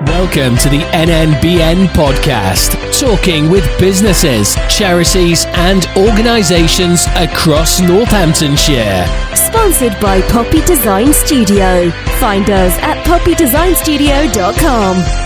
Welcome to the NNBN podcast, talking with businesses, charities and organisations across Northamptonshire. Sponsored by Poppy Design Studio. Find us at poppydesignstudio.com.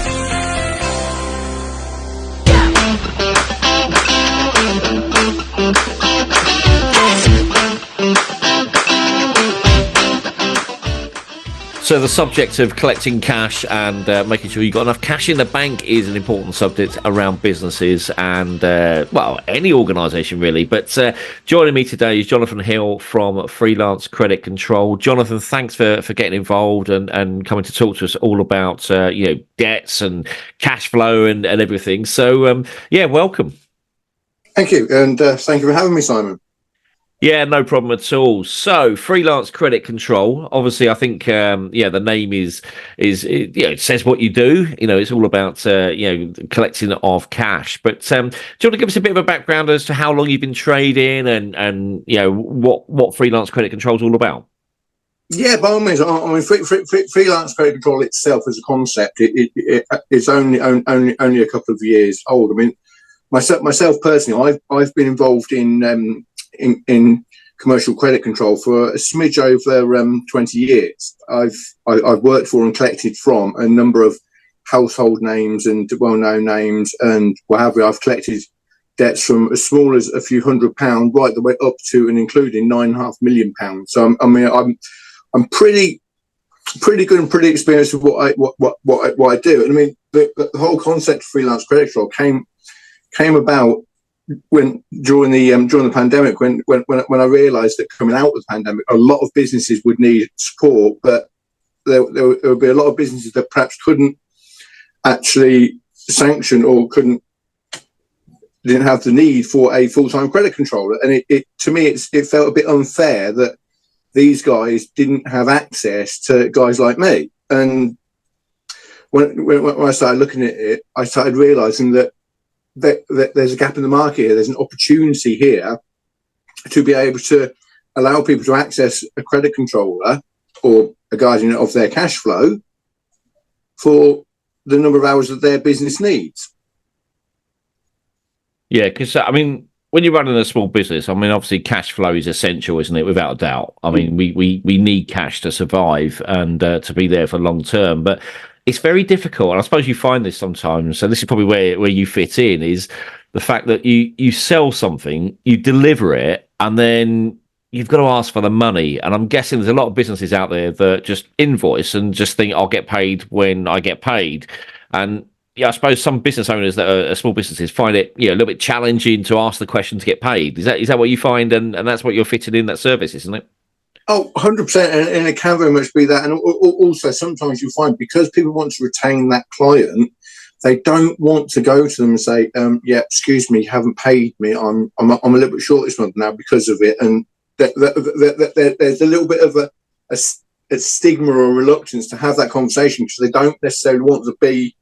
So the subject of collecting cash and making sure you've got enough cash in the bank is an important subject around businesses and, any organisation really. But joining me today is Jonathan Hill from Freelance Credit Control. Jonathan, thanks for getting involved and coming to talk to us all about, debts and cash flow and everything. So, welcome. Thank you. And thank you for having me, Simon. Yeah, no problem at all. So, Freelance Credit Control. Obviously, I think the name is it says what you do. It's all about collecting of cash. But do you want to give us a bit of a background as to how long you've been trading and what Freelance Credit Control is all about? Yeah, by all means. I mean, Freelance Credit Control itself as a concept, it's only a couple of years old. I mean, myself personally, I've been involved in commercial credit control for a smidge over 20 years. I've worked for and collected from a number of household names and well-known names and what have you. I've collected debts from as small as a few £100 right the way up to and including £9.5 million. So I'm pretty good and pretty experienced with what I do. And I mean the whole concept of freelance credit control came about during the pandemic, when I realised that coming out of the pandemic, a lot of businesses would need support, but there would be a lot of businesses that perhaps couldn't actually sanction or didn't have the need for a full-time credit controller. And it felt a bit unfair that these guys didn't have access to guys like me. And when I started looking at it, I started realising that there's a gap in the market here. There's an opportunity here to be able to allow people to access a credit controller or a guardian of their cash flow for the number of hours that their business needs. Yeah, because when you're running a small business, obviously cash flow is essential, isn't it? Without a doubt. We need cash to survive and to be there for long term, but it's very difficult, and I suppose you find this sometimes, so this is probably where you fit in, is the fact that you sell something, you deliver it, and then you've got to ask for the money. And I'm guessing there's a lot of businesses out there that just invoice and just think, I'll get paid when I get paid. And I suppose some business owners that are small businesses find it a little bit challenging to ask the question to get paid. Is that what you find? And that's what you're fitting in that service, isn't it? Oh, 100%, and it can very much be that. And also, sometimes you find because people want to retain that client, they don't want to go to them and say, excuse me, you haven't paid me. I'm a little bit short this month now because of it. And there's a little bit of a stigma or reluctance to have that conversation because they don't necessarily want to be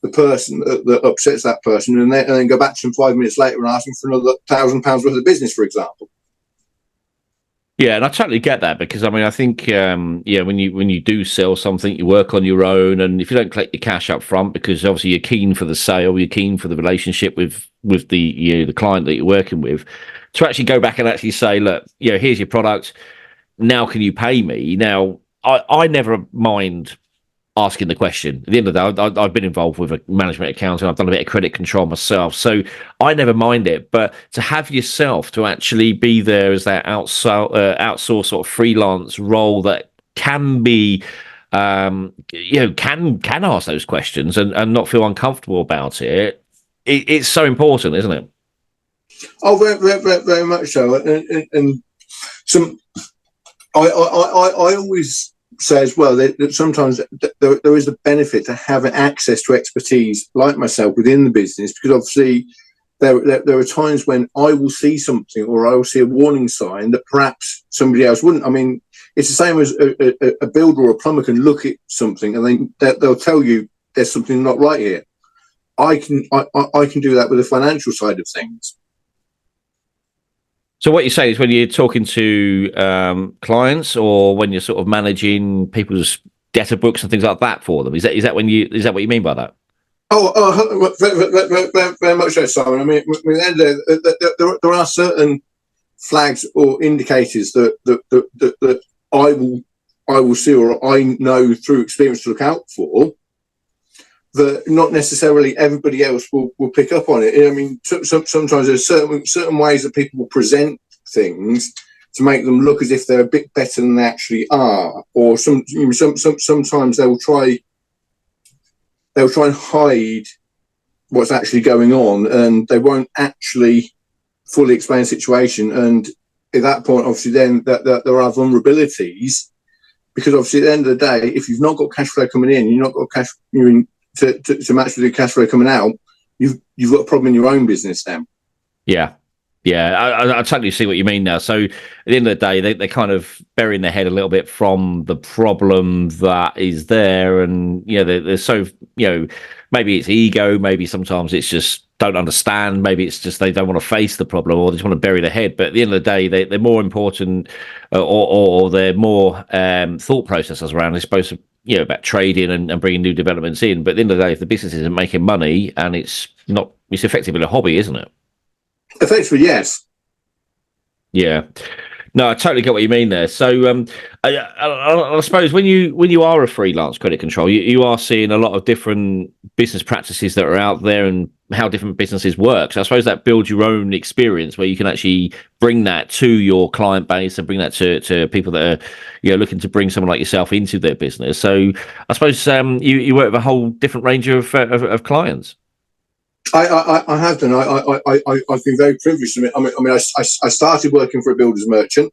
the person that upsets that person and then go back to them 5 minutes later and ask them for another £1,000 worth of business, for example. Yeah, and I totally get that because I think when you do sell something, you work on your own, and if you don't collect your cash up front, because obviously you're keen for the sale, you're keen for the relationship with the client that you're working with, to actually go back and actually say, look, here's your product. Now can you pay me? Now I never mind asking the question. At the end of the day, I've been involved with a management account and I've done a bit of credit control myself, so I never mind it. But to have yourself to actually be there as that outsource sort of freelance role that can be, can ask those questions and not feel uncomfortable about it. It's so important, isn't it? Oh, very, very, very much so. And some, I always say as well that sometimes there is a benefit to having access to expertise like myself within the business, because obviously there are times when I will see something or I will see a warning sign that perhaps somebody else wouldn't. I mean, it's the same as a builder or a plumber can look at something and they'll tell you there's something not right here. I can do that with the financial side of things. So what you say is when you're talking to clients or when you're sort of managing people's debtor books and things like that for them. Is that what you mean by that? Very much so, Simon. I mean, at the end of the day, there are certain flags or indicators that I will see, or I know through experience to look out for, that not necessarily everybody else will pick up on it. I mean, sometimes there's certain ways that people will present things to make them look as if they're a bit better than they actually are, or sometimes they'll try and hide what's actually going on, and they won't actually fully explain the situation. And at that point, obviously, then there are vulnerabilities, because obviously at the end of the day, if you've not got cash flow coming in, you've not got cash to match with the cash flow coming out, you've got a problem in your own business then. Yeah. Yeah, I totally see what you mean now. So at the end of the day, they're kind of burying their head a little bit from the problem that is there. And, they're so, maybe it's ego, maybe sometimes it's just don't understand, maybe it's just they don't want to face the problem, or they just want to bury their head. But at the end of the day, they're more important, or they're more thought processes around, I suppose, about trading and bringing new developments in. But at the end of the day, if the business isn't making money and it's effectively a hobby, isn't it? Effectively, yes. Yeah. No, I totally get what you mean there. So, I suppose when you are a freelance credit control, you are seeing a lot of different business practices that are out there and how different businesses work. So I suppose that builds your own experience where you can actually bring that to your client base and bring that to people that are looking to bring someone like yourself into their business. So I suppose you work with a whole different range of clients. I have done. I've been very privileged. I mean, I started working for a builder's merchant.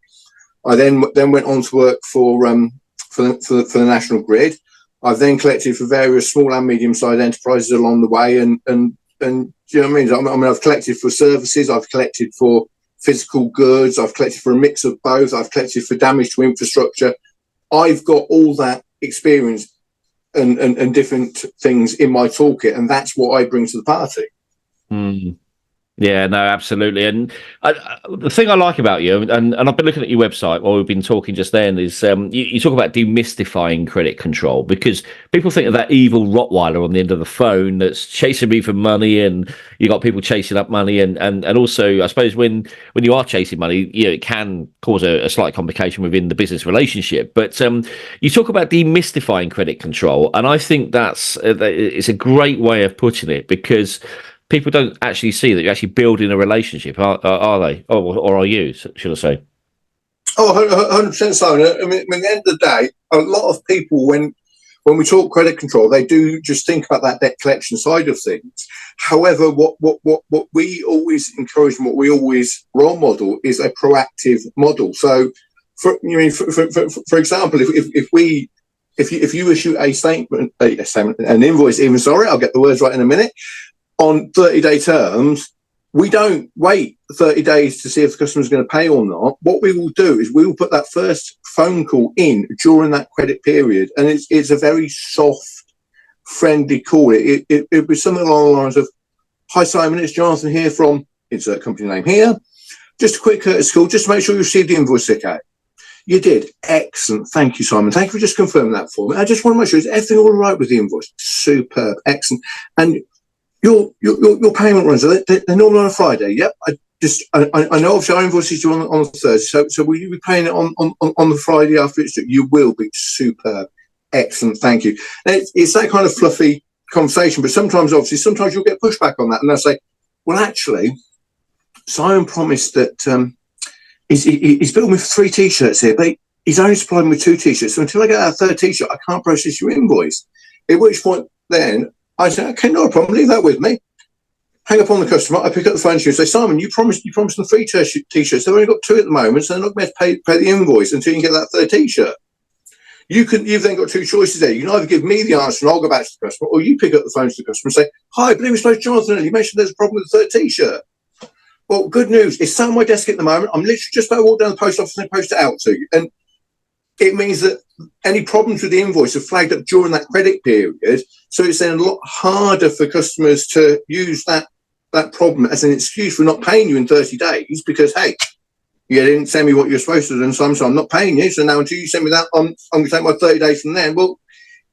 I then went on to work for the National Grid. I've then collected for various small and medium-sized enterprises along the way, and do you know what I mean? I mean, I've collected for services. I've collected for physical goods. I've collected for a mix of both. I've collected for damage to infrastructure. I've got all that experience and different things in my toolkit, and that's what I bring to the party. Yeah, no, absolutely. And the thing I like about you, and I've been looking at your website while we've been talking just then, is you talk about demystifying credit control, because people think of that evil Rottweiler on the end of the phone that's chasing me for money, and you got people chasing up money, and also I suppose when you are chasing money, it can cause a slight complication within the business relationship. But you talk about demystifying credit control, and I think it's a great way of putting it, because people don't actually see that you're actually building a relationship, are they? Or are you, should I say? 100%, Simon. I mean, at the end of the day, a lot of people, when we talk credit control, they do just think about that debt collection side of things. However, what we always encourage and what we always role model is a proactive model. So, for example, if you issue a statement, an invoice, even, sorry, I'll get the words right in a minute, on 30-day terms, we don't wait 30 days to see if the customer's going to pay or not. What we will do is we will put that first phone call in during that credit period, and it's a very soft, friendly call. It was something along the lines of, "Hi Simon, it's Jonathan here from insert company name here. Just a quick courtesy call, just to make sure you received the invoice, okay?" You did. Excellent. Thank you, Simon. Thank you for just confirming that for me. I just want to make sure, is everything all right with the invoice? Superb. Excellent. And your payment runs, they're normally on a Friday. Yep. I know obviously our invoice is due on Thursday. So will you be paying it on the Friday after it's due? You will be. Superb. Excellent. Thank you. Now, it's that kind of fluffy conversation, but sometimes you'll get pushback on that, and they'll say, "Well, actually, Simon promised that he's billed me for 3 t-shirts here, but he's only supplied me with 2 t-shirts. So until I get that 3rd t-shirt, I can't process your invoice." At which point, then I say, "Okay, no problem. Leave that with me." Hang up on the customer. I pick up the phone to you and say, "Simon, you promised them 3 t-shirts. They've only got 2 at the moment, so they're not going to pay the invoice until you can get that 3rd t-shirt." You've then got 2 choices there. You can either give me the answer and I'll go back to the customer, or you pick up the phone to the customer and say, "Hi, I believe we spoke to Jonathan. You mentioned there's a problem with the 3rd t-shirt." Well, good news. It's sat on my desk at the moment. I'm literally just about to walk down the post office and post it out to you. And it means that any problems with the invoice are flagged up during that credit period. So it's then a lot harder for customers to use that problem as an excuse for not paying you in 30 days because, hey, you didn't send me what you're supposed to do, and so I'm not paying you. So now until you send me that, I'm going to take my 30 days from then. Well,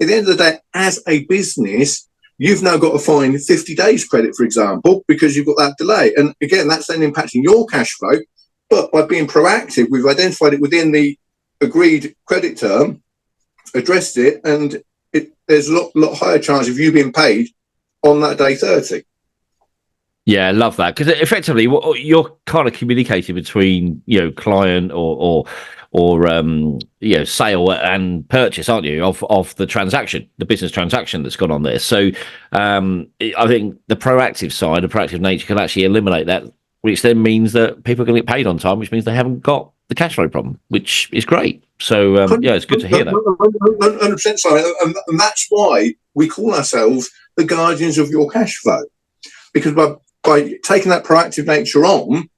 at the end of the day, as a business, you've now got to find 50 days credit, for example, because you've got that delay. And again, that's then impacting your cash flow. But by being proactive, we've identified it within the agreed credit term, addressed it, and there's a lot higher chance of you being paid on that day 30. Yeah, I love that, because effectively you're kind of communicating between, client or sale and purchase, aren't you, of the transaction, the business transaction that's gone on there. So I think the proactive side, the proactive nature, can actually eliminate that, which then means that people are going to get paid on time, which means they haven't got the cash flow problem, which is great. So it's good to hear that. 100%, Simon, and that's why we call ourselves the guardians of your cash flow, because by taking that proactive nature on,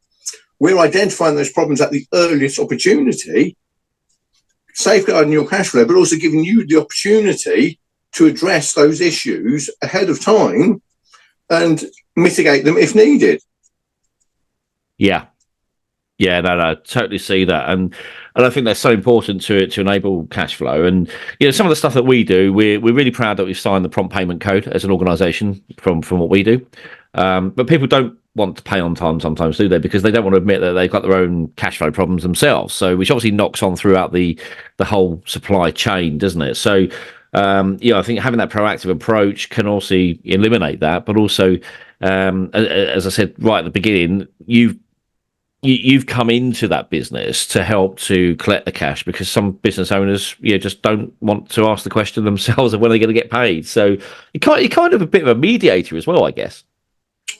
we're identifying those problems at the earliest opportunity, safeguarding your cash flow, but also giving you the opportunity to address those issues ahead of time and mitigate them if needed. Yeah, no, totally see that, and I think that's so important to enable cash flow. And some of the stuff that we do, we're really proud that we've signed the prompt payment code as an organisation from what we do. But people don't want to pay on time sometimes, do they? Because they don't want to admit that they've got their own cash flow problems themselves. So, which obviously knocks on throughout the whole supply chain, doesn't it? So, I think having that proactive approach can also eliminate that. But also, as I said right at the beginning, you've come into that business to help to collect the cash, because some business owners just don't want to ask the question themselves of when they're going to get paid. So you're kind of a bit of a mediator as well, I guess.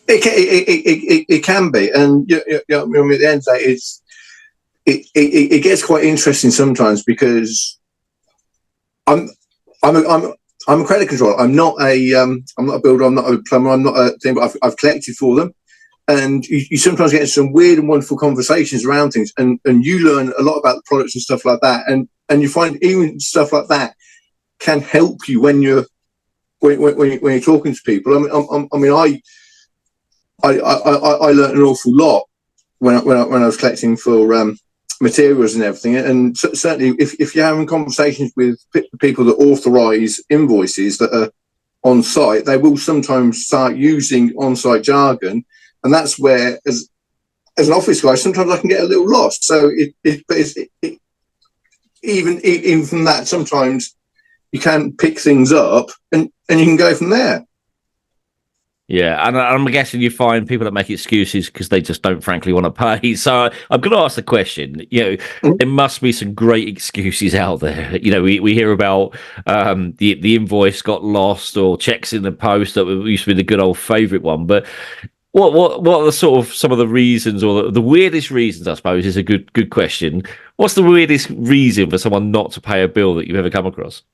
It can be, and at the end of the day, it gets quite interesting sometimes, because I'm a credit controller. I'm not a builder. I'm not a plumber. I'm not a thing. But I've collected for them, and you sometimes get some weird and wonderful conversations around things, and you learn a lot about the products and stuff like that, and you find even stuff like that can help you when you're talking to people. I learned an awful lot when I was collecting for materials and everything. And certainly, if you're having conversations with people that authorise invoices that are on site, they will sometimes start using on-site jargon, and that's where, as an office guy, sometimes I can get a little lost. So even from that, sometimes you can pick things up and you can go from there. Yeah, and I'm guessing you find people that make excuses because they just don't frankly want to pay. So I'm going to ask the question, there must be some great excuses out there. We hear about the invoice got lost, or checks in the post, that used to be the good old favourite one. But what are the sort of some of the reasons, or the weirdest reasons, I suppose, is a good question. What's the weirdest reason for someone not to pay a bill that you've ever come across?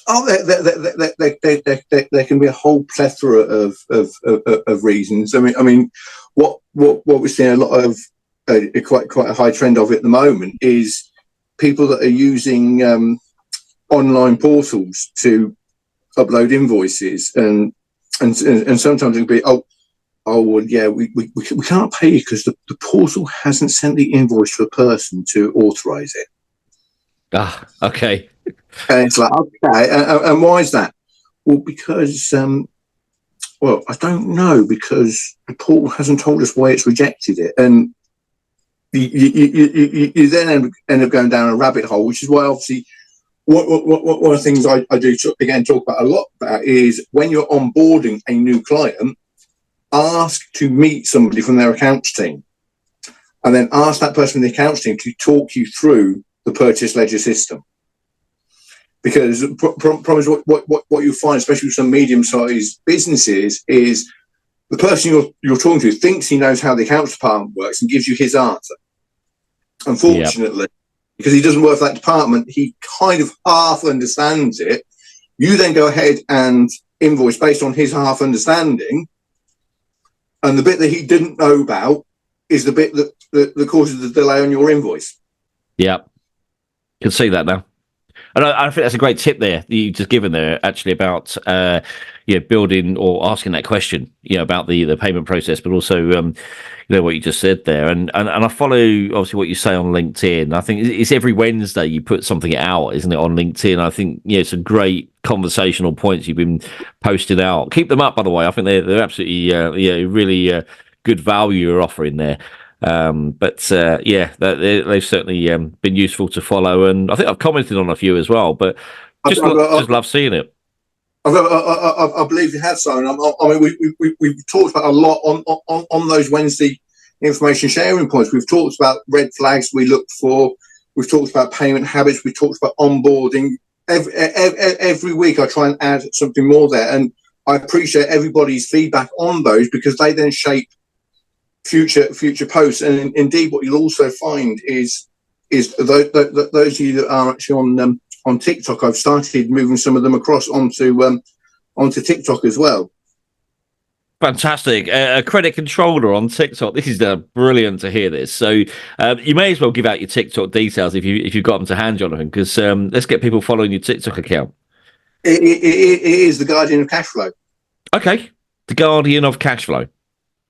Oh, there can be a whole plethora of reasons. I mean, what we're seeing a lot of, quite a high trend of at the moment, is people that are using online portals to upload invoices, and sometimes it'll be well, yeah, we can't pay you because the portal hasn't sent the invoice to a person to authorise it. Ah, okay. And it's like, okay, and why is that? Well, because, I don't know, because the portal hasn't told us why it's rejected it. And you then end up going down a rabbit hole, which is why, obviously, one of the things I do, again, talk about a lot about is when you're onboarding a new client, ask to meet somebody from their accounts team, and then ask that person from the accounts team to talk you through the purchase ledger system. Because promise what you find, especially with some medium-sized businesses, is the person you're talking to thinks he knows how the accounts department works and gives you his answer. Unfortunately, because he doesn't work for that department, he kind of half understands it. You then go ahead and invoice based on his half understanding, and the bit that he didn't know about is the bit that causes the delay on your invoice. Yeah, can see that now. And I think that's a great tip there that you've just given there, actually, about building or asking that question, about the payment process, but also what you just said there. And I follow obviously what you say on LinkedIn. I think it's every Wednesday you put something out, isn't it, on LinkedIn? I think some great conversational points you've been posting out. Keep them up, by the way. I think they're absolutely really good value you're offering there. They've certainly been useful to follow, and I think I've commented on a few as well. But just love seeing it. I believe you have, Simon. I mean, we've talked about a lot on those Wednesday information sharing points. We've talked about red flags we look for. We've talked about payment habits. We've talked about onboarding. Every week I try and add something more there, and I appreciate everybody's feedback on those because they then shape future posts. And indeed, what you'll also find is those of you that are actually on TikTok, I've started moving some of them across onto TikTok as well. Fantastic. A credit controller on TikTok. This is brilliant to hear this. So you may as well give out your TikTok details if you've got them to hand, Jonathan, because let's get people following your TikTok account. It is the Guardian of Cashflow. Okay. The Guardian of Cashflow.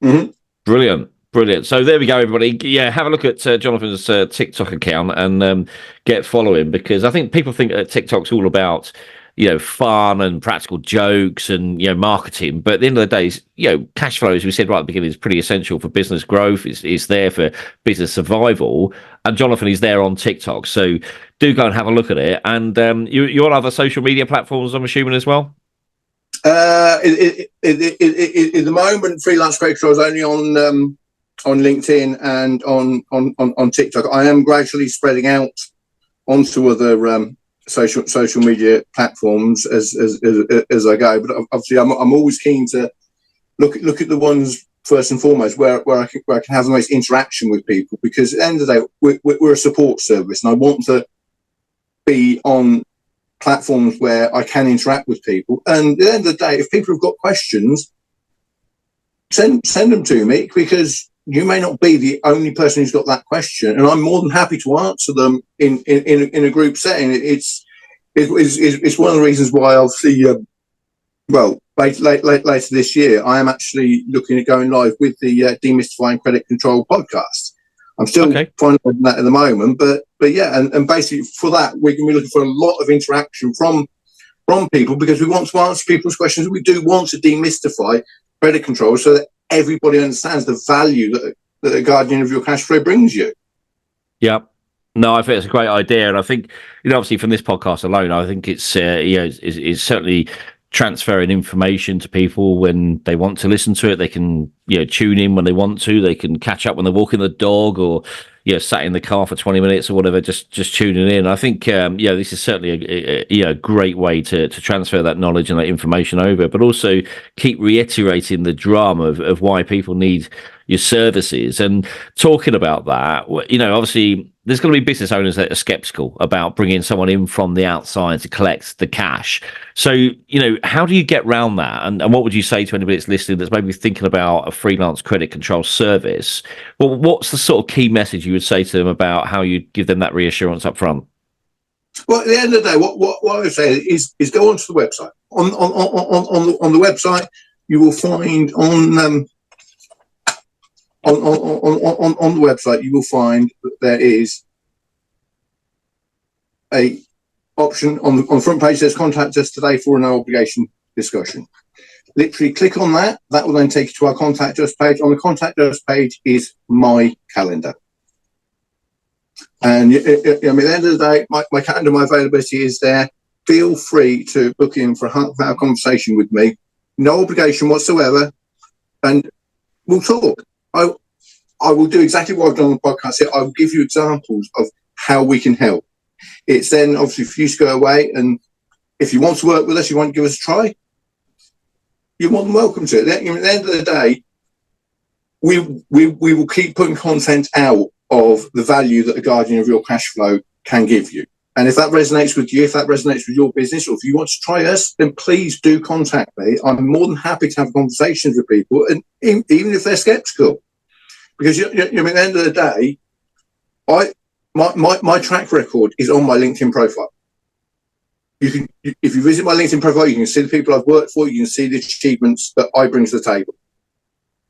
Mm-hmm. Brilliant. So there we go, everybody. Yeah, have a look at Jonathan's TikTok account and get following, because I think people think TikTok's all about fun and practical jokes and marketing, but at the end of the day, cash flow, as we said right at the beginning, is pretty essential for business growth. It's there for business survival, and Jonathan is there on TikTok. So do go and have a look at it. And you're on other social media platforms, I'm assuming, as well. At the moment, Freelance Credit Control is only on LinkedIn and on TikTok. I am gradually spreading out onto other social media platforms as I go. But obviously, I'm always keen to look at the ones first and foremost where I can have the most interaction with people, because at the end of the day, we're a support service, and I want to be on platforms where I can interact with people. And at the end of the day, if people have got questions, send them to me, because you may not be the only person who's got that question, and I'm more than happy to answer them in a group setting. It's one of the reasons why I'll see. Later this year, I am actually looking at going live with the Demystifying Credit Control podcast. I'm still finalising that at the moment, but yeah, and basically for that we're going to be looking for a lot of interaction from people, because we want to answer people's questions. We do want to demystify credit control so that everybody understands the value that a guardian of your cash flow brings you. Yeah. No, I think it's a great idea, and I think obviously from this podcast alone, I think it's it's certainly transferring information to people when they want to listen to it. They can tune in when they want to. They can catch up when they're walking the dog, or sat in the car for 20 minutes or whatever, just tuning in. I think this is certainly a great way to transfer that knowledge and that information over, but also keep reiterating the drama of why people need your services. And talking about that, obviously there's going to be business owners that are skeptical about bringing someone in from the outside to collect the cash. So, how do you get around that? And what would you say to anybody that's listening that's maybe thinking about a freelance credit control service? Well, what's the sort of key message you would say to them about how you give them that reassurance up front? Well, at the end of the day, what I would say is go onto the website. On the website, you will find on the website, you will find that there is a option on the front page that says "Contact us today for a no obligation discussion." Literally click on that. That will then take you to our Contact Us page. On the Contact Us page is my calendar. And at the end of the day, my calendar, my availability is there. Feel free to book in for a half-hour conversation with me. No obligation whatsoever. And we'll talk. I will do exactly what I've done on the podcast here. I will give you examples of how we can help. It's then obviously for you to go away, and if you want to work with us, you want to give us a try, you're more than welcome to it. At the end of the day, we will keep putting content out of the value that a guardian of your cash flow can give you. And if that resonates with you, if that resonates with your business, or if you want to try us, then please do contact me. I'm more than happy to have conversations with people, and even if they're skeptical. Because at the end of the day, my track record is on my LinkedIn profile. if you visit my LinkedIn profile, you can see the people I've worked for. You can see the achievements that I bring to the table.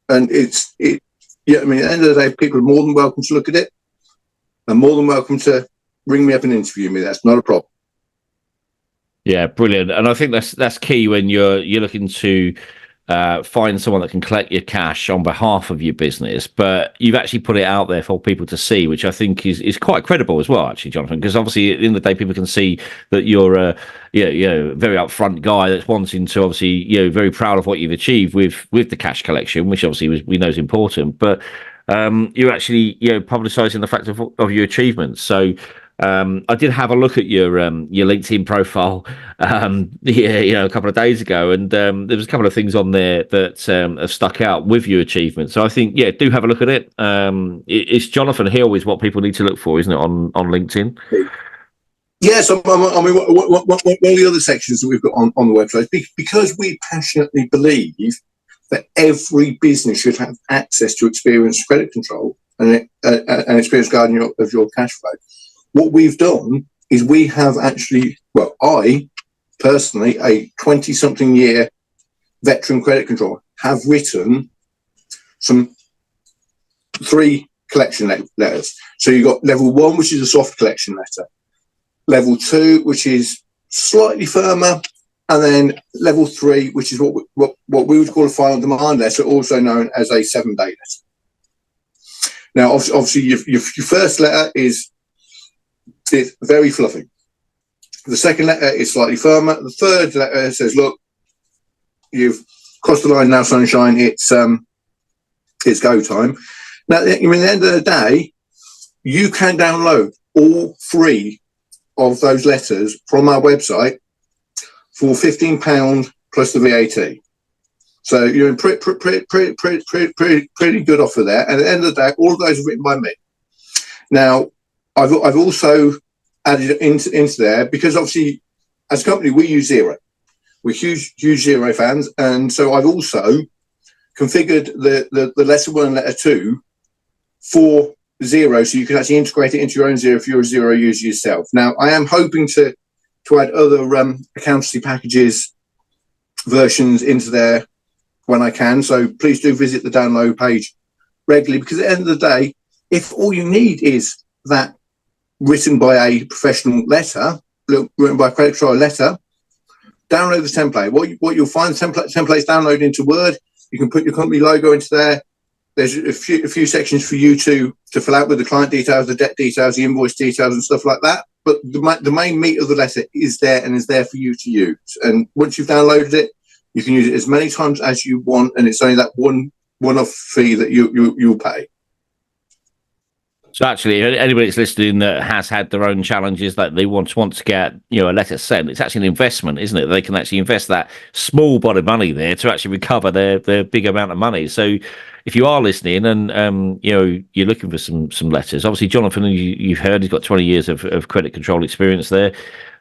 And I mean, at the end of the day, people are more than welcome to look at it, and more than welcome to ring me up and interview me. That's not a problem. Yeah, brilliant. And I think that's key when you're looking to find someone that can collect your cash on behalf of your business, but you've actually put it out there for people to see, which I think is quite credible as well, actually, Jonathan, because obviously at the end of the day, people can see that you're a very upfront guy that's wanting to obviously, very proud of what you've achieved with the cash collection, which obviously we know is important, but you're actually, publicising the fact of your achievements. So I did have a look at your LinkedIn profile, a couple of days ago, and there was a couple of things on there that have stuck out with your achievements. So I think, do have a look at it. It's Jonathan Hill is what people need to look for, isn't it, on LinkedIn? Yes, I mean, one of the other sections that we've got on the website, because we passionately believe that every business should have access to experienced credit control and experienced guardian of your cash flow. What we've done is we have actually, I personally, a 20-something year veteran credit control, have written 3 collection letters. So you've got level 1, which is a soft collection letter, level 2, which is slightly firmer, and then level 3, which is what we would call a final demand letter, also known as a 7-day letter. Now, obviously, your first letter is very fluffy. The second letter is slightly firmer. The third letter says, "Look, you've crossed the line now, sunshine. It's go time." Now, at the end of the day, you can download all 3 of those letters from our website for £15 plus the VAT. So you're in pretty good offer there. And at the end of the day, all of those are written by me. Now, I've also added it into there because obviously, as a company, we use Xero. We're huge Xero fans, and so I've also configured the letter 1 and letter 2 for Xero, so you can actually integrate it into your own Xero if you're a Xero user yourself. Now, I am hoping to add other accountancy packages versions into there when I can. So please do visit the download page regularly, because at the end of the day, if all you need is that written by a professional letter, written by a credit control letter, download the template. What you'll find, templates download into Word. You can put your company logo into there. There's a few sections for you to fill out with the client details, the debt details, the invoice details, and stuff like that. But the main meat of the letter is there and is there for you to use. And once you've downloaded it, you can use it as many times as you want, and it's only that one-off fee that you'll pay. So actually, anybody that's listening that has had their own challenges that they want to get, a letter sent, it's actually an investment, isn't it? They can actually invest that small pot of money there to actually recover their big amount of money. So if you are listening and, you're looking for some letters, obviously, Jonathan, you've heard, he's got 20 years of credit control experience there.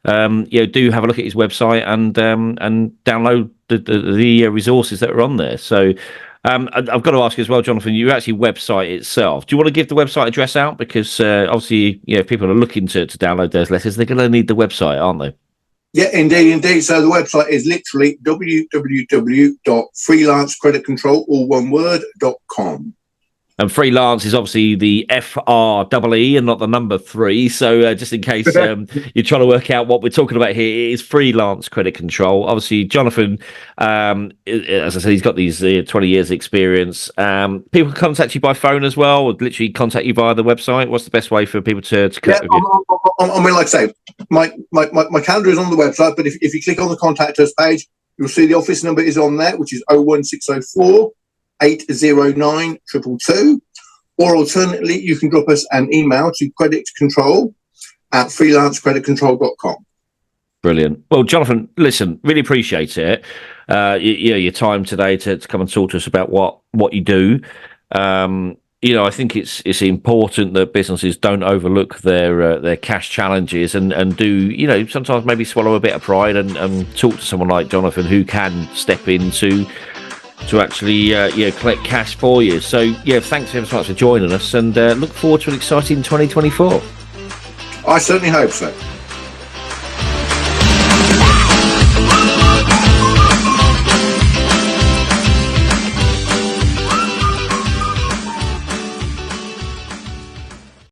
Do have a look at his website and download the resources that are on there. So I've got to ask you as well, Jonathan, your actually website itself, do you want to give the website address out? Because obviously, if people are looking to download those letters, they're going to need the website, aren't they? Yeah, indeed. So the website is literally www.freelancecreditcontrol.com. And freelance is obviously the FREE and not the number 3. So just in case you're trying to work out what we're talking about here, it is Freelance Credit Control. Obviously, Jonathan, as I said, he's got these 20 years experience. People contact you by phone as well, or literally contact you via the website. What's the best way for people to connect with you? I mean, like I say, my calendar is on the website, but if you click on the contact us page, you'll see the office number is on there, which is 01604 809 222, or alternately, you can drop us an email to creditcontrol@freelancecreditcontrol.com. Brilliant. Well, Jonathan, listen, really appreciate it. Your time today to come and talk to us about what you do. I think it's important that businesses don't overlook their cash challenges and do, sometimes maybe swallow a bit of pride and talk to someone like Jonathan who can step into to actually collect cash for you. So thanks ever so much for joining us, and look forward to an exciting 2024. I certainly hope so.